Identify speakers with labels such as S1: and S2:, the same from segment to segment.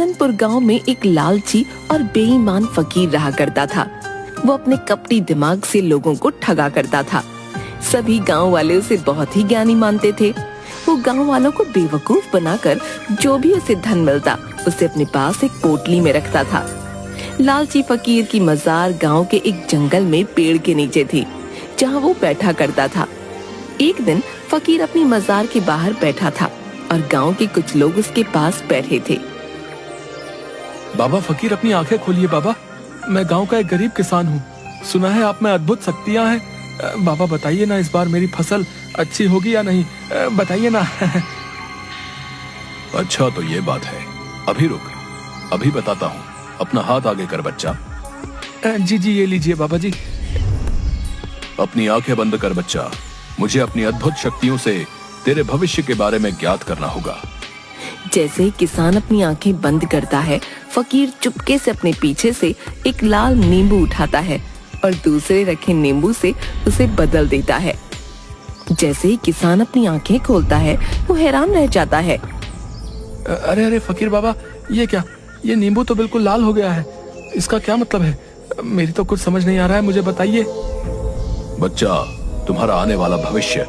S1: चंदनपुर गांव में एक लालची और बेईमान फकीर रहा करता था। वो अपने कपटी दिमाग से लोगों को ठगा करता था। सभी गांव वाले उसे बहुत ही ज्ञानी मानते थे। वो गांव वालों को बेवकूफ बनाकर जो भी उसे धन मिलता उसे अपने पास एक पोटली में रखता था। लालची फकीर की मजार गांव के एक जंगल में पेड़ के नीचे थी, जहां वो बैठा करता था। एक दिन फकीर अपनी मजार के बाहर बैठा था और गांव के कुछ लोग उसके पास बैठे थे।
S2: बाबा फकीर, अपनी आंखें खोलिए बाबा। मैं गांव का एक गरीब किसान हूँ। सुना है आप में अद्भुत शक्तियाँ हैं। बाबा बताइए ना, इस बार मेरी फसल अच्छी होगी या नहीं, बताइए ना।
S3: अच्छा तो ये बात है, अभी रुक, अभी बताता हूँ। अपना हाथ आगे कर बच्चा।
S2: जी जी, ये लीजिए बाबा जी।
S3: अपनी आंखें बंद कर बच्चा। मुझे अपनी अद्भुत शक्तियों से तेरे भविष्य के बारे में ज्ञात करना होगा।
S1: जैसे ही किसान अपनी आंखें बंद करता है, फकीर चुपके से अपने पीछे से एक लाल नींबू उठाता है और दूसरे रखे नींबू से उसे बदल देता है। जैसे ही किसान अपनी आंखें खोलता है, वो हैरान रह जाता है।
S2: अरे अरे फकीर बाबा, ये क्या? ये नींबू तो बिल्कुल लाल हो गया है। इसका क्या मतलब है? मेरी तो कुछ समझ नहीं आ रहा है, मुझे बताइए।
S3: बच्चा, तुम्हारा आने वाला भविष्य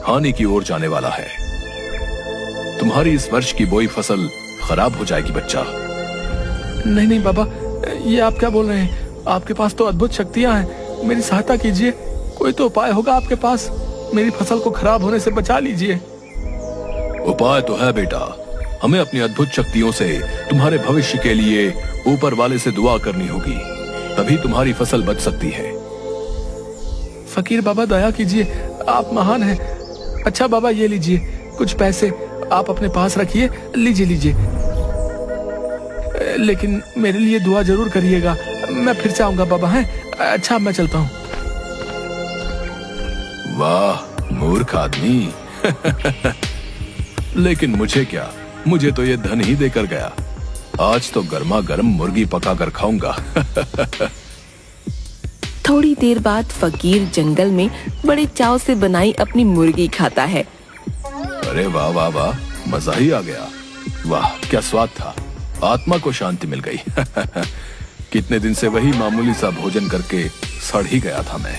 S3: हानि की ओर जाने वाला है। तुम्हारी इस वर्ष की बोई फसल खराब हो जाएगी बच्चा।
S2: नहीं नहीं बाबा, ये आप क्या बोल रहे हैं? आपके पास तो अद्भुत शक्तियां हैं, मेरी सहायता कीजिए। कोई तो उपाय होगा आपके पास, मेरी फसल को खराब होने से बचा लीजिए।
S3: उपाय तो है बेटा। हमें अपनी अद्भुत शक्तियों से तुम्हारे भविष्य के लिए ऊपर वाले से दुआ करनी होगी, तभी तुम्हारी फसल बच सकती है।
S2: फकीर बाबा दया कीजिए, आप महान हैं। अच्छा बाबा, ये लीजिए कुछ पैसे, आप अपने पास रखिए। लीजिए लीजिए, लेकिन मेरे लिए दुआ जरूर करिएगा। मैं फिर से आऊंगा बाबा। हैं? अच्छा, मैं चलता हूँ।
S3: वाह मूर्ख आदमी। लेकिन मुझे क्या, मुझे तो ये धन ही देकर गया। आज तो गर्मा गर्म मुर्गी पका कर खाऊंगा।
S1: थोड़ी देर बाद फकीर जंगल में बड़े चाव से बनाई अपनी मुर्गी खाता है।
S3: अरे वाह वाह वाह, मजा ही आ गया। वाह क्या स्वाद था, आत्मा को शांति मिल गई। कितने दिन से वही मामूली सा भोजन करके सड़ ही गया था मैं,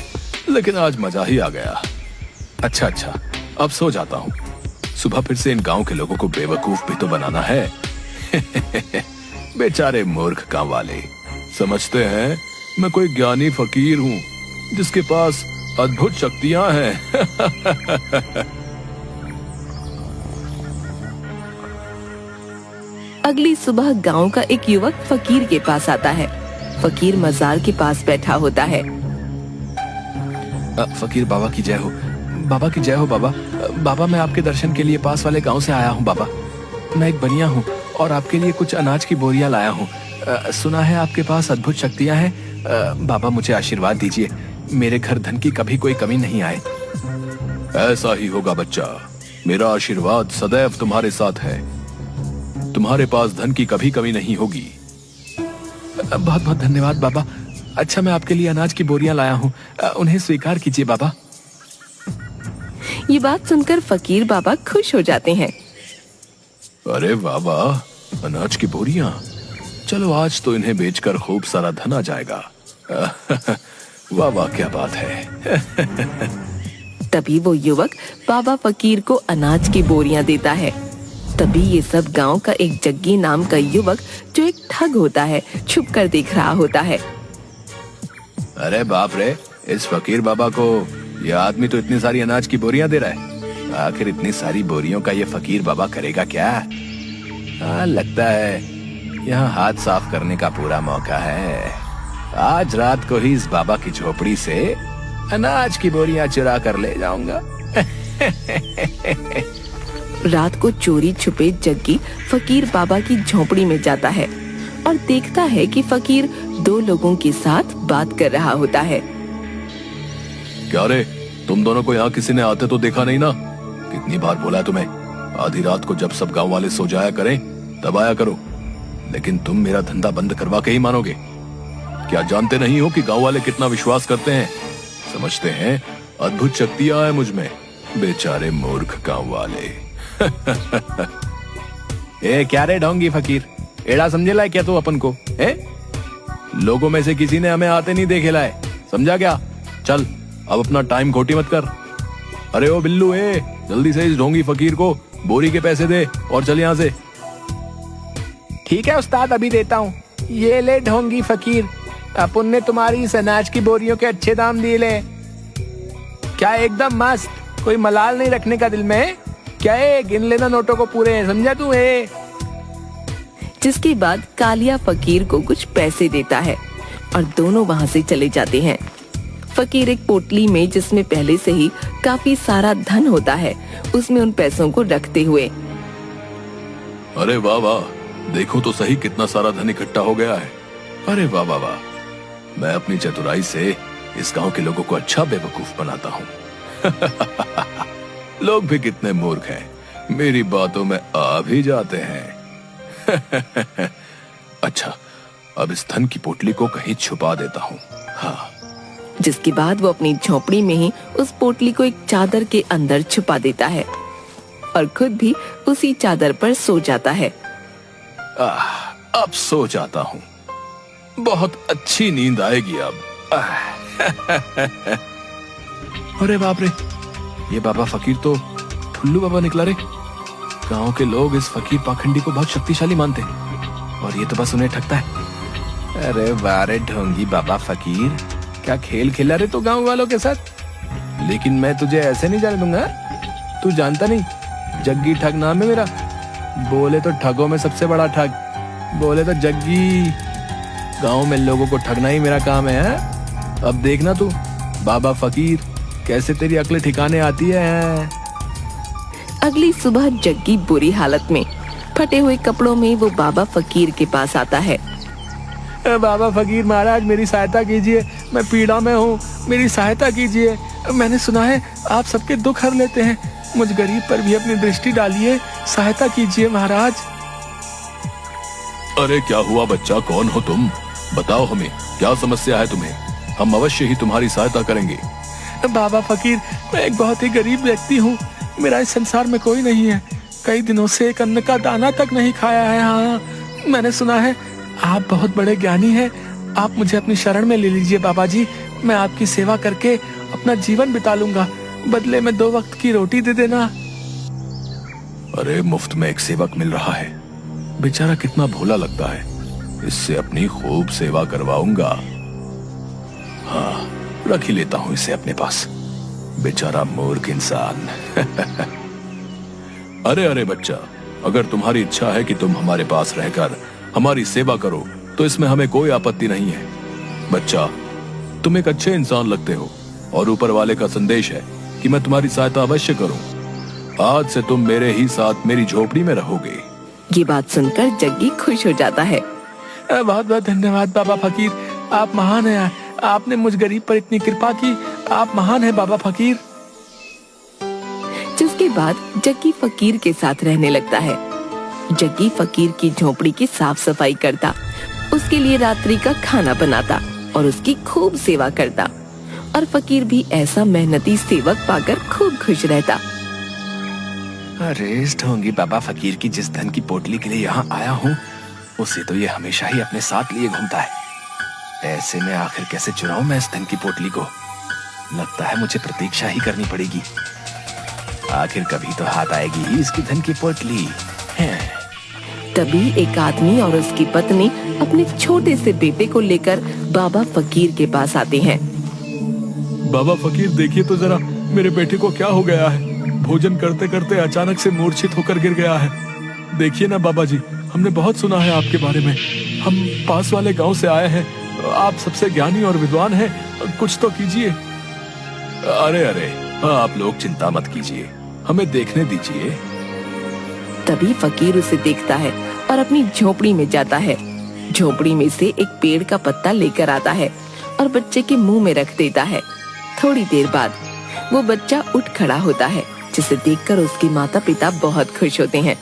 S3: लेकिन आज मजा ही आ गया। अच्छा, अब सो जाता हूँ। सुबह फिर से इन गांव के लोगों को बेवकूफ भी तो बनाना है। बेचारे मूर्ख गांव वाले समझते हैं मैं कोई ज्ञानी फकीर हूँ जिसके पास अद्भुत शक्तियां हैं।
S1: अगली सुबह गांव का एक युवक फकीर के पास आता है। फकीर मजार के पास बैठा होता है।
S2: फकीर बाबा की जय हो। बाबा की जय हो बाबा। बाबा, मैं आपके दर्शन के लिए पास वाले गांव से आया हूँ बाबा। मैं एक बनिया हूँ और आपके लिए कुछ अनाज की बोरियां लाया हूँ। सुना है आपके पास अद्भुत शक्तियां हैं। बाबा, मुझे आशीर्वाद दीजिए, मेरे घर धन की कभी कोई कमी नहीं आए।
S3: ऐसा ही होगा बच्चा, मेरा आशीर्वाद सदैव तुम्हारे साथ है। तुम्हारे पास धन की कभी कमी नहीं होगी।
S2: बहुत बहुत धन्यवाद बाबा। अच्छा, मैं आपके लिए अनाज की बोरियां लाया हूँ, उन्हें स्वीकार कीजिए बाबा।
S1: ये बात सुनकर फकीर बाबा खुश हो जाते हैं।
S3: अरे वाह वाह, अनाज की बोरियां। चलो आज तो इन्हें बेचकर खूब सारा धन आ जाएगा। वाह वाह, क्या बात है।
S1: तभी वो युवक बाबा फकीर को अनाज की बोरियां देता है। तभी ये सब गांव का एक जग्गी नाम का युवक, जो एक ठग होता है, छुप कर देख रहा होता है।
S3: अरे बाप रे, इस फकीर बाबा को ये आदमी तो इतनी सारी अनाज की बोरियां दे रहा है। आखिर इतनी सारी बोरियों का ये फकीर बाबा करेगा क्या? लगता है यहाँ हाथ साफ करने का पूरा मौका है। आज रात को ही इस बाबा की झोपड़ी से अनाज की बोरियां चुरा कर ले जाऊंगा।
S1: रात को चोरी छुपे जग्गी फकीर बाबा की झोपड़ी में जाता है और देखता है कि फकीर दो लोगों के साथ बात कर रहा होता है।
S3: क्या रे, तुम दोनों को यहाँ किसी ने आते तो देखा नहीं ना? कितनी बार बोला है तुम्हें, आधी रात को जब सब गांव वाले सो जाया करें तब आया करो। लेकिन तुम मेरा धंधा बंद करवा के ही मानोगे। क्या जानते नहीं हो कि गांव वाले कितना विश्वास करते हैं? समझते हैं अद्भुत शक्तियां हैं मुझ में। बेचारे मूर्ख गांव वाले।
S2: ए क्या रे ढोंगी फकीर,
S3: एड़ा समझे लाए क्या तू अपन को है? लोगों में से किसी ने हमें आते नहीं देखे लाए, समझा क्या? चल अब अपना टाइम खोटी मत कर। अरे ओ बिल्लू, जल्दी से इस ढोंगी फकीर को बोरी के पैसे दे और चल यहाँ से।
S2: ठीक है उस्ताद, अभी देता हूँ। ये ले ढोंगी फकीर, अपन ने तुम्हारी इस अनाज की बोरियों के अच्छे दाम दिए ले। क्या एकदम मस्त, कोई मलाल नहीं रखने का दिल में। क्या है, गिन लेना नोटों को पूरे, समझा तू?
S1: जिसके बाद कालिया फकीर को कुछ पैसे देता है और दोनों वहाँ से चले जाते हैं। फकीर एक पोटली में, जिसमें पहले से ही काफी सारा धन होता है, उसमें उन पैसों को रखते हुए,
S3: अरे वाह वाह, देखो तो सही कितना सारा धन इकट्ठा हो गया है। अरे वाह वाह वाह, मैं अपनी चतुराई से इस गांव के लोगों को अच्छा बेवकूफ बनाता हूँ। लोग भी कितने मूर्ख हैं, मेरी बातों में आ भी जाते हैं। अच्छा, अब इस धन की पोटली को कहीं छुपा देता हूँ। हाँ।
S1: जिसके बाद वो अपनी झोपड़ी में ही उस पोटली को एक चादर के अंदर छुपा देता है और खुद भी उसी चादर पर सो जाता है।
S3: अब सो जाता हूँ, बहुत अच्छी नींद आएगी अब। अरे बाप रे, ये बाबा फकीर तो ठुल्लू बाबा निकला रे। गांव के लोग इस फकीर पाखंडी को बहुत शक्तिशाली मानते हैं और ये तो बस उन्हें ठगता है। अरे बारे ढोंगी बाबा फकीर, क्या खेल खेला रे तो गांव वालों के साथ? लेकिन मैं तुझे ऐसे नहीं जाने दूंगा। तू जानता नहीं, जग्गी ठग नाम है मेरा। बोले तो ठगों में सबसे बड़ा ठग, बोले तो जग्गी। गांव में लोगों को ठगना ही मेरा काम है। अब देखना तू बाबा फकीर, कैसे तेरी अक्ल ठिकाने आती है।
S1: अगली सुबह जग्गी बुरी हालत में, फटे हुए कपड़ों में वो बाबा फकीर के पास आता है।
S2: बाबा फकीर महाराज, मेरी सहायता कीजिए, मैं पीड़ा में हूँ, मेरी सहायता कीजिए। मैंने सुना है आप सबके दुख हर लेते हैं, मुझ गरीब पर भी अपनी दृष्टि डालिए, सहायता कीजिए महाराज।
S3: अरे क्या हुआ बच्चा, कौन हो तुम? बताओ हमें, क्या समस्या है तुम्हें? हम अवश्य ही तुम्हारी सहायता करेंगे।
S2: बाबा फकीर, मैं एक बहुत ही गरीब व्यक्ति हूँ, मेरा इस संसार में कोई नहीं है, कई दिनों से एक अन्न का दाना तक नहीं खाया है। हाँ, मैंने सुना है आप बहुत बड़े ज्ञानी हैं, आप मुझे अपनी शरण में ले लीजिए बाबा जी, मैं आपकी सेवा करके अपना जीवन बिता लूंगा, बदले में 2 वक्त की रोटी दे देना।
S3: अरे मुफ्त में एक सेवक मिल रहा है, बेचारा कितना भोला लगता है, इससे अपनी खूब सेवा करवाऊंगा। हाँ, रख ही लेता हूँ इसे अपने पास, बेचारा मूर्ख इंसान। अरे अरे बच्चा, अगर तुम्हारी इच्छा है कि तुम हमारे पास रहकर हमारी सेवा करो तो इसमें हमें कोई आपत्ति नहीं है। बच्चा, तुम एक अच्छे इंसान लगते हो और ऊपर वाले का संदेश है कि मैं तुम्हारी सहायता अवश्य करूं। आज से तुम मेरे ही साथ मेरी झोपड़ी में रहोगे।
S1: ये बात सुनकर जग्गी खुश हो जाता है।
S2: बहुत बहुत धन्यवाद बाबा फकीर, आप महान हैं, आपने मुझ गरीब पर इतनी कृपा की, आप महान हैं बाबा फकीर।
S1: जिसके बाद जग्गी फकीर के साथ रहने लगता है। जग्गी फकीर की झोपड़ी की साफ सफाई करता, उसके लिए रात्रि का खाना बनाता और उसकी खूब सेवा करता, और फकीर भी ऐसा मेहनती सेवक पाकर खूब खुश रहता।
S3: अरे इस ढोंगी बाबा फकीर की जिस धन की पोटली के लिए यहाँ आया हूँ, उसे तो ये हमेशा ही अपने साथ लिए घूमता है। ऐसे में आखिर कैसे चुराऊं मैं इस धन की पोटली को? लगता है मुझे प्रतीक्षा ही करनी पड़ेगी, आखिर कभी तो हाथ आएगी ही इसकी धन की पोटली है।
S1: तभी एक आदमी और उसकी पत्नी अपने छोटे से बेटे को लेकर बाबा फकीर के पास आते हैं।
S2: बाबा फकीर, देखिए तो जरा मेरे बेटे को क्या हो गया है, भोजन करते करते अचानक से मूर्छित होकर गिर गया है। देखिए ना बाबा जी, हमने बहुत सुना है आपके बारे में, हम पास वाले गांव से आए हैं, आप सबसे ज्ञानी और विद्वान हैं, कुछ तो कीजिए।
S3: अरे अरे, आप लोग चिंता मत कीजिए, हमें देखने दीजिए।
S1: तभी फकीर उसे देखता है और अपनी झोपड़ी में जाता है। झोपड़ी में से एक पेड़ का पत्ता लेकर आता है और बच्चे के मुंह में रख देता है। थोड़ी देर बाद वो बच्चा उठ खड़ा होता है, जिसे देखकर उसके माता पिता बहुत खुश होते हैं।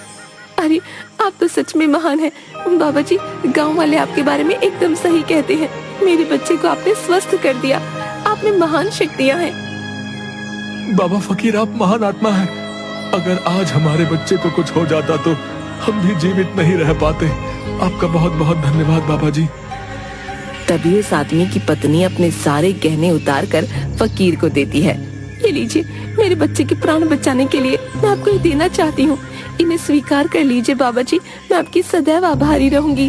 S1: अरे आप तो सच में महान हैं बाबा जी, गांव वाले आपके बारे में एकदम सही कहते हैं, मेरे बच्चे को आपने स्वस्थ कर दिया, आप में महान शक्तियां हैं।
S2: बाबा फकीर, आप महान आत्मा हैं, अगर आज हमारे बच्चे को कुछ हो जाता तो हम भी जीवित नहीं रह पाते, आपका बहुत बहुत धन्यवाद बाबा जी।
S1: तभी उस आदमी की पत्नी अपने सारे गहने उतार कर फकीर को देती है। ये लीजिए, मेरे बच्चे के प्राण बचाने के लिए मैं आपको ये देना चाहती हूँ। इन्हें स्वीकार कर लीजिए बाबा जी, मैं आपकी सदैव आभारी रहूंगी।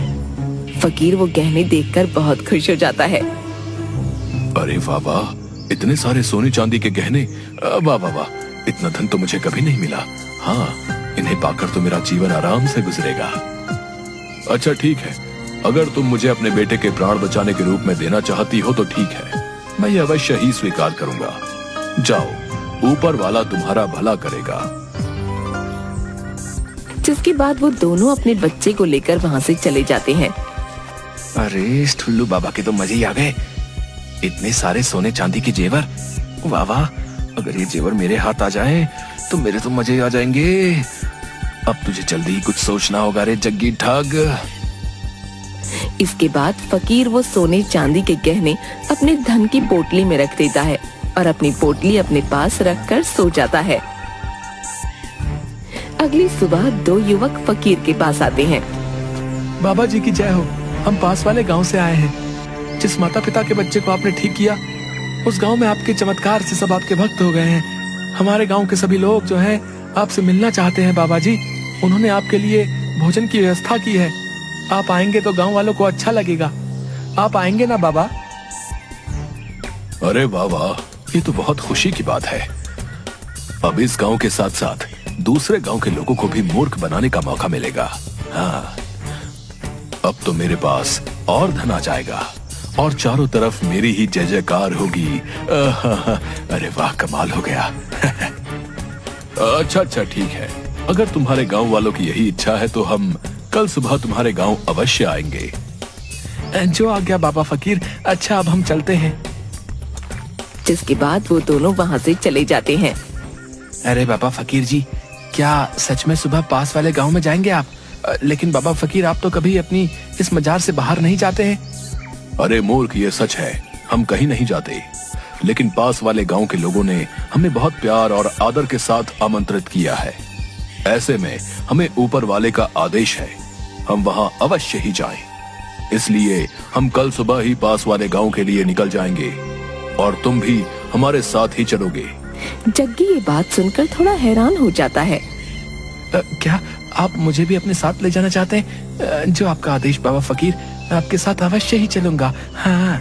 S1: फकीर वो गहने देखकर बहुत खुश हो जाता है।
S3: अरे वाह वाह, इतने सारे सोने चांदी के गहने, वाह वाह वाह, इतना धन तो मुझे कभी नहीं मिला। हाँ, इन्हें पाकर तो मेरा जीवन आराम से गुजरेगा। अच्छा ठीक है, अगर तुम मुझे अपने बेटे के प्राण बचाने के रूप में देना चाहती हो तो ठीक है, मैं ये अवश्य ही स्वीकार करूंगा। जाओ, ऊपर वाला तुम्हारा भला करेगा।
S1: जिसके बाद वो दोनों अपने बच्चे को लेकर वहाँ से चले जाते हैं।
S2: अरे इस ठुल्लू बाबा के तो मजे ही आ गए। इतने सारे सोने चांदी के जेवर, वाह वाह, अगर ये जेवर मेरे हाथ आ जाए तो मेरे तो मजे आ जाएंगे। अब तुझे जल्दी ही कुछ सोचना होगा रे जग्गी ठग।
S1: इसके बाद फकीर वो सोने चांदी के गहने अपने धन की पोटली में रख देता है और अपनी पोटली अपने पास रखकर सो जाता है। अगली सुबह दो युवक फकीर के पास आते हैं।
S2: बाबा जी की जय हो, हम पास वाले गांव से आए हैं। जिस माता पिता के बच्चे को आपने ठीक किया, उस गांव में आपके चमत्कार से सब आपके भक्त हो गए हैं। हमारे गांव के सभी लोग जो हैं आपसे मिलना चाहते हैं बाबा जी। उन्होंने आपके लिए भोजन की व्यवस्था की है। आप आएंगे तो गांव वालों को अच्छा लगेगा। आप आएंगे ना बाबा?
S3: अरे वाह वाह, ये तो बहुत खुशी की बात है। अब इस गांव के साथ साथ दूसरे गांव के लोगों को भी मूर्ख बनाने का मौका मिलेगा। हाँ, अब तो मेरे पास और धन आ जाएगा और चारों तरफ मेरी ही जय जयकार होगी। अरे वाह, कमाल हो गया। अच्छा ठीक है, अगर तुम्हारे गांव वालों की यही इच्छा है तो हम कल सुबह तुम्हारे गांव अवश्य आएंगे।
S2: जो आ गया बाबा फकीर। अच्छा, अब हम चलते हैं।
S1: जिसके बाद वो दोनों वहाँ से चले जाते हैं।
S2: अरे बाबा फकीर जी, क्या सच में सुबह पास वाले गांव में जाएंगे आप? लेकिन बाबा फकीर, आप तो कभी अपनी इस मजार से बाहर नहीं जाते हैं।
S3: अरे मूर्ख, ये सच है, हम कहीं नहीं जाते। लेकिन पास वाले गांव के लोगों ने हमें बहुत प्यार और आदर के साथ आमंत्रित किया है। ऐसे में हमें ऊपर वाले का आदेश है, हम वहां अवश्य ही जाएं। इसलिए हम कल सुबह ही पास वाले गांव के लिए निकल जाएंगे और तुम भी हमारे साथ ही चलोगे।
S1: जग्गी ये बात सुनकर थोड़ा हैरान हो जाता है।
S2: क्या आप मुझे भी अपने साथ ले जाना चाहते हैं? जो आपका आदेश बाबा फकीर, मैं आपके साथ अवश्य ही चलूंगा। हाँ।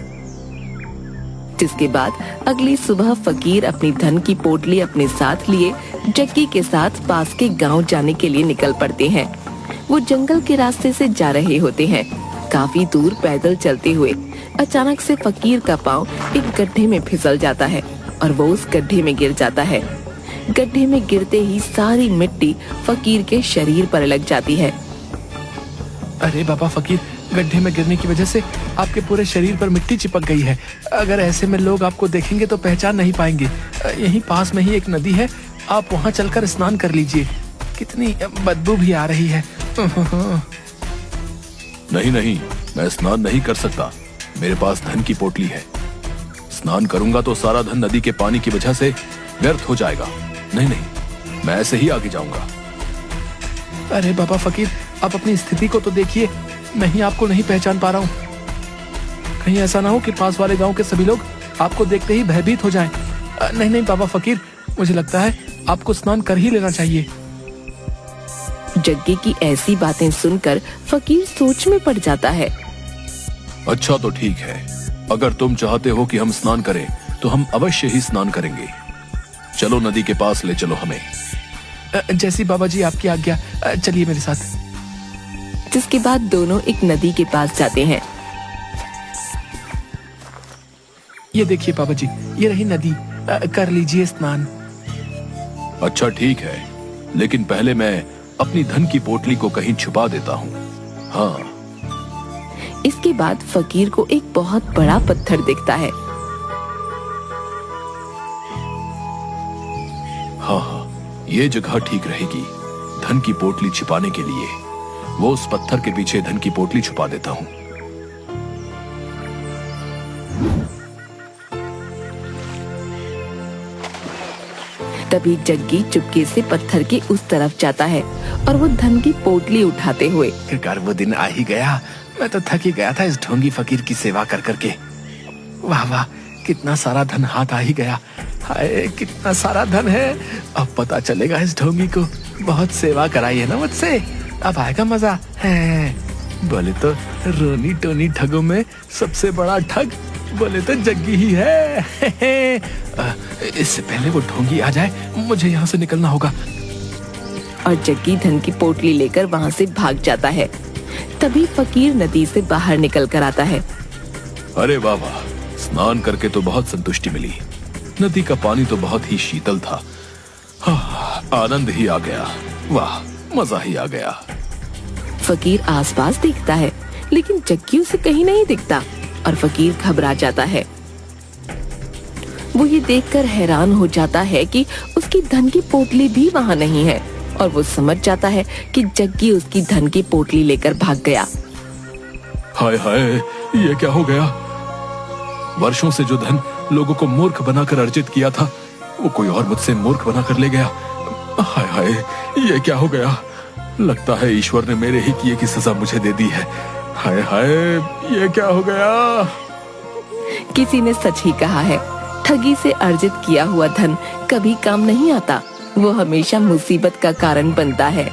S1: जिसके बाद अगली सुबह फकीर अपनी धन की पोटली अपने साथ लिए जग्गी के साथ पास के गांव जाने के लिए निकल पड़ते हैं। वो जंगल के रास्ते से जा रहे होते हैं। काफी दूर पैदल चलते हुए अचानक से फकीर का पांव एक गड्ढे में फिसल जाता है और वो उस गड्ढे में गिर जाता है। गड्ढे में गिरते ही सारी मिट्टी फकीर के शरीर पर लग जाती है।
S2: अरे बाबा फकीर, गड्ढे में गिरने की वजह से आपके पूरे शरीर पर मिट्टी चिपक गई है। अगर ऐसे में लोग आपको देखेंगे तो पहचान नहीं पाएंगे। यहीं पास में ही एक नदी है, आप वहां चलकर स्नान कर लीजिए। कितनी बदबू भी आ रही है।
S3: नहीं नहीं, मैं स्नान नहीं कर सकता। मेरे पास धन की पोटली है। स्नान करूंगा तो सारा धन नदी के पानी की वजह से व्यर्थ हो जाएगा। नहीं नहीं, मैं ऐसे ही आगे जाऊंगा।
S2: अरे बाबा फकीर, आप अपनी स्थिति को तो देखिए। मैं ही आपको नहीं पहचान पा रहा हूँ। कहीं ऐसा ना हो कि पास वाले गांव के सभी लोग आपको देखते ही भयभीत हो जाएं। नहीं नहीं बाबा फकीर, मुझे लगता है आपको स्नान कर ही लेना चाहिए।
S1: जग्गी की ऐसी बातें सुनकर फकीर सोच में पड़ जाता है।
S3: अच्छा तो ठीक है, अगर तुम चाहते हो कि हम स्नान करें तो हम अवश्य ही स्नान करेंगे। चलो नदी के पास ले चलो हमें।
S2: जैसी बाबा जी आपकी आज्ञा। चलिए मेरे साथ।
S1: जिसके बाद दोनों एक नदी के पास जाते हैं।
S2: ये देखिए बाबा जी, ये रही नदी। कर लीजिए स्नान।
S3: अच्छा ठीक है, लेकिन पहले मैं अपनी धन की पोटली को कहीं छुपा देता हूँ। हाँ।
S1: इसके बाद फकीर को एक बहुत बड़ा पत्थर दिखता है।
S3: हाँ, ये जगह ठीक रहेगी धन की पोटली छिपाने के लिए। वो उस पत्थर के पीछे धन की पोटली छुपा देता हूँ।
S1: तभी जग्गी चुपके से पत्थर के उस तरफ जाता है और वो धन की पोटली उठाते हुए।
S3: आखिरकार वो दिन आ ही गया। मैं तो थक ही गया था इस ढोंगी फकीर की सेवा कर करके। वाह वाह, कितना सारा धन हाथ आ ही गया। हाय, कितना सारा धन है। अब पता चलेगा इस ढोंगी को। बहुत सेवा कराई है ना मुझसे, अब आएगा मजा है। बोले तो रोनी टोनी ठगों में सबसे बड़ा ठग बोले तो जग्गी ही है। इससे पहले वो ढोंगी आ जाए, मुझे यहाँ से निकलना होगा।
S1: और जग्गी धन की पोटली लेकर वहाँ से भाग जाता है। तभी फकीर नदी से बाहर निकल कर आता है।
S3: अरे वाह वाह, स्नान करके तो बहुत संतुष्टि मिली। नदी का पानी तो बहुत ही शीतल था। आनंद ही आ गया। वाह, मजा ही आ गया।
S1: फकीर आसपास देखता है लेकिन जग्गी उसे कहीं नहीं दिखता और फकीर घबरा जाता है। वो ये देखकर हैरान हो जाता है कि उसकी धन की पोटली भी वहाँ नहीं है और वो समझ जाता है कि जग्गी उसकी धन की पोटली लेकर भाग गया।
S3: हाय हाय, ये क्या हो गया। वर्षों से जो धन लोगों को मूर्ख बनाकर अर्जित किया था, वो कोई और मुझसे मूर्ख बनाकर ले गया। हाय हाय, ये क्या हो गया। लगता है ईश्वर ने मेरे ही किए की सजा मुझे दे दी है। हाय हाय, ये क्या हो गया।
S1: किसी ने सच ही कहा है, ठगी से अर्जित किया हुआ धन कभी काम नहीं आता, वो हमेशा मुसीबत का कारण बनता है।